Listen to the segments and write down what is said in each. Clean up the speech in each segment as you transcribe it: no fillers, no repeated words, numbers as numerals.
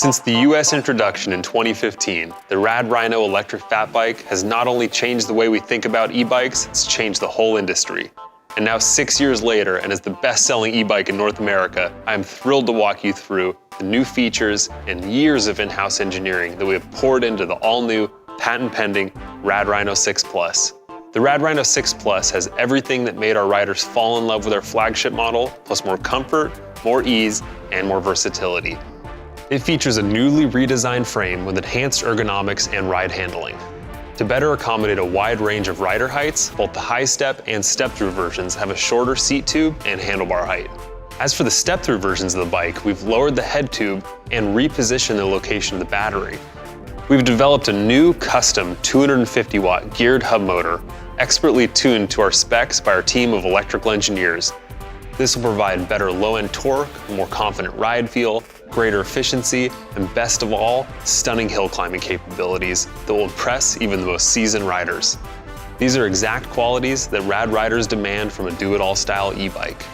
Since the US introduction in 2015, the RadRhino electric fat bike has not only changed the way we think about e-bikes, it's changed the whole industry. And now 6 years later, and as the best-selling e-bike in North America, I am thrilled to walk you through the new features and years of in-house engineering that we have poured into the all-new, patent-pending RadRhino 6 Plus. The RadRhino 6 Plus has everything that made our riders fall in love with our flagship model, plus more comfort, more ease, and more versatility. It features a newly redesigned frame with enhanced ergonomics and ride handling. To better accommodate a wide range of rider heights, both the high-step and step-through versions have a shorter seat tube and handlebar height. As for the step-through versions of the bike, we've lowered the head tube and repositioned the location of the battery. We've developed a new custom 250-watt geared hub motor, expertly tuned to our specs by our team of electrical engineers. This will provide better low-end torque, more confident ride feel, greater efficiency, and best of all, stunning hill climbing capabilities that will impress even the most seasoned riders. These are exact qualities that Rad riders demand from a do-it-all style e-bike.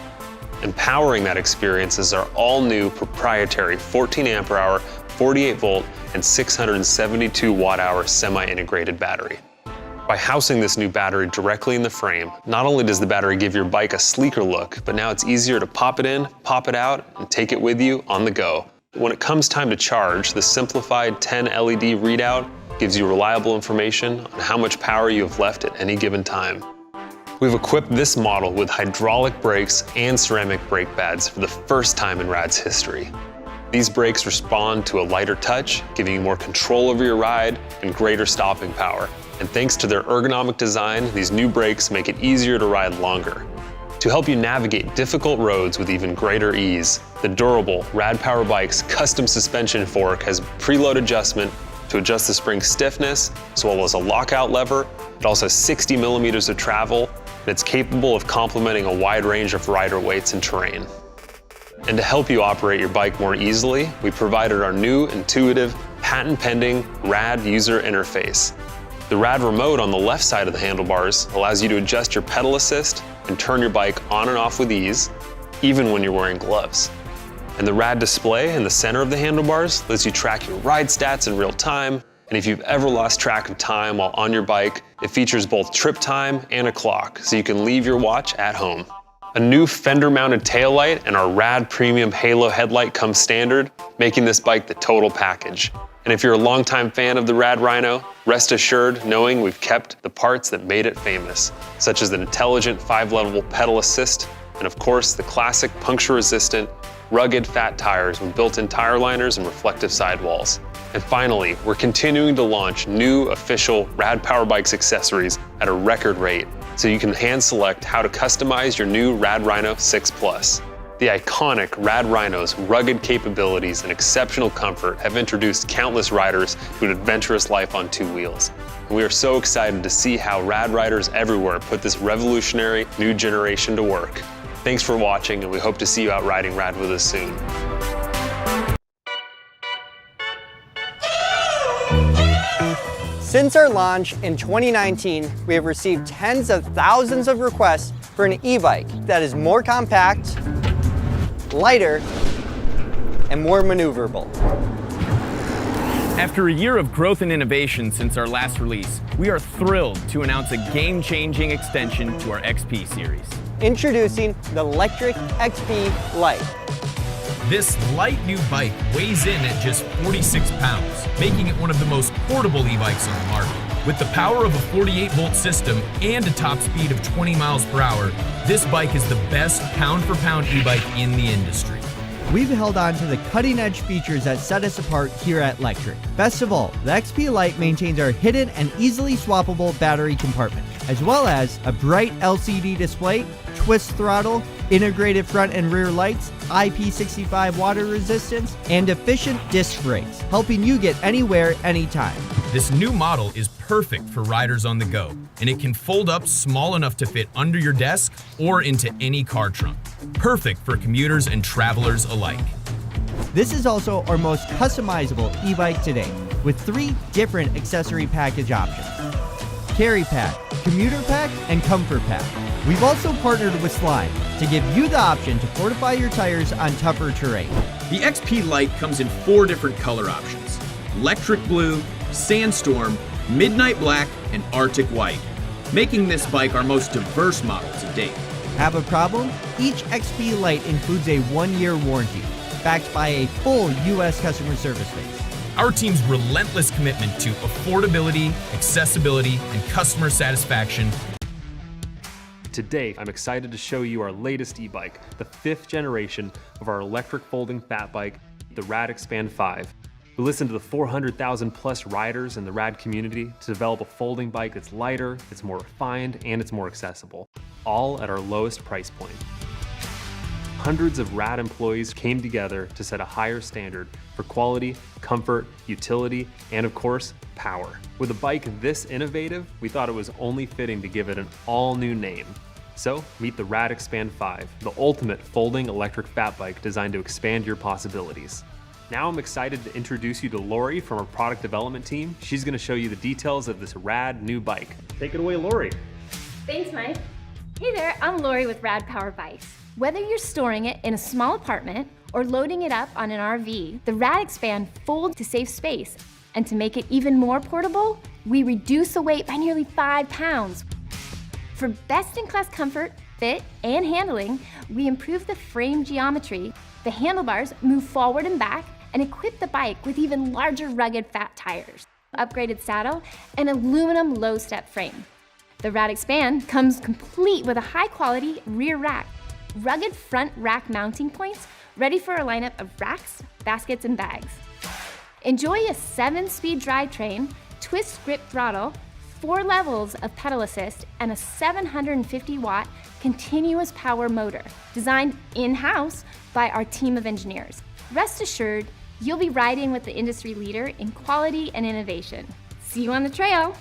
Empowering that experience is our all-new proprietary 14 amp hour, 48 volt, and 672 watt hour semi-integrated battery. By housing this new battery directly in the frame, not only does the battery give your bike a sleeker look, but now it's easier to pop it in, pop it out, and take it with you on the go. When it comes time to charge, the simplified 10 LED readout gives you reliable information on how much power you have left at any given time. We've equipped this model with hydraulic brakes and ceramic brake pads for the first time in Rad's history. These brakes respond to a lighter touch, giving you more control over your ride and greater stopping power. And thanks to their ergonomic design, these new brakes make it easier to ride longer. To help you navigate difficult roads with even greater ease, the durable Rad Power Bike's custom suspension fork has preload adjustment to adjust the spring stiffness, as well as a lockout lever. It also has 60 millimeters of travel, and it's capable of complementing a wide range of rider weights and terrain. And to help you operate your bike more easily, we provided our new intuitive, patent-pending Rad user interface. The Rad remote on the left side of the handlebars allows you to adjust your pedal assist and turn your bike on and off with ease, even when you're wearing gloves. And the Rad display in the center of the handlebars lets you track your ride stats in real time, and if you've ever lost track of time while on your bike, it features both trip time and a clock, so you can leave your watch at home. A new fender-mounted taillight and our Rad Premium Halo headlight come standard, making this bike the total package. And if you're a longtime fan of the RadRhino, rest assured knowing we've kept the parts that made it famous, such as the intelligent 5-level pedal assist, and of course the classic puncture-resistant, rugged fat tires with built-in tire liners and reflective sidewalls. And finally, we're continuing to launch new official Rad Power Bikes accessories at a record rate, so you can hand select how to customize your new RadRhino 6 Plus. The iconic RadRhino's rugged capabilities and exceptional comfort have introduced countless riders to an adventurous life on two wheels. And we are so excited to see how Rad riders everywhere put this revolutionary new generation to work. Thanks for watching, and we hope to see you out riding Rad with us soon. Since our launch in 2019, we have received tens of thousands of requests for an e-bike that is more compact, lighter, and more maneuverable. After a year of growth and innovation since our last release, we are thrilled to announce a game-changing extension to our XP series. Introducing the Lectric XP Lite. This light new bike weighs in at just 46 pounds, making it one of the most portable e-bikes on the market. With the power of a 48-volt system and a top speed of 20 miles per hour, this bike is the best pound-for-pound e-bike in the industry. We've held on to the cutting-edge features that set us apart here at Lectric. Best of all, the XP Lite maintains our hidden and easily swappable battery compartment, as well as a bright LCD display, twist throttle, integrated front and rear lights, IP65 water resistance, and efficient disc brakes, helping you get anywhere, anytime. This new model is perfect for riders on the go, and it can fold up small enough to fit under your desk or into any car trunk. Perfect for commuters and travelers alike. This is also our most customizable e-bike today, with 3 different accessory package options: Carry Pack, Commuter Pack, and Comfort Pack. We've also partnered with Slime to give you the option to fortify your tires on tougher terrain. The XP Lite comes in 4 different color options: Lectric Blue, Sandstorm, Midnight Black, and Arctic White, making this bike our most diverse model to date. Have a problem? Each XP Lite includes a 1-year warranty, backed by a full U.S. customer service base. Our team's relentless commitment to affordability, accessibility, and customer satisfaction. Today, I'm excited to show you our latest e-bike, the 5th generation of our electric folding fat bike, the RadExpand 5. We listened to the 400,000 plus riders in the Rad community to develop a folding bike that's lighter, it's more refined, and it's more accessible, all at our lowest price point. Hundreds of Rad employees came together to set a higher standard for quality, comfort, utility, and of course, power. With a bike this innovative, we thought it was only fitting to give it an all-new name. So, meet the RadExpand 5, the ultimate folding electric fat bike designed to expand your possibilities. Now I'm excited to introduce you to Lori from our product development team. She's gonna show you the details of this rad new bike. Take it away, Lori. Thanks, Mike. Hey there, I'm Lori with Rad Power Bikes. Whether you're storing it in a small apartment or loading it up on an RV, the RadExpand folds to save space. And to make it even more portable, we reduce the weight by nearly 5 pounds. For best-in-class comfort, fit, and handling, we improve the frame geometry. The handlebars move forward and back and equip the bike with even larger rugged fat tires, upgraded saddle, and aluminum low-step frame. The RadExpand comes complete with a high-quality rear rack, rugged front rack mounting points, ready for a lineup of racks, baskets, and bags. Enjoy a 7-speed drivetrain, twist grip throttle, 4 levels of pedal assist, and a 750-watt continuous power motor, designed in-house by our team of engineers. Rest assured, you'll be riding with the industry leader in quality and innovation. See you on the trail.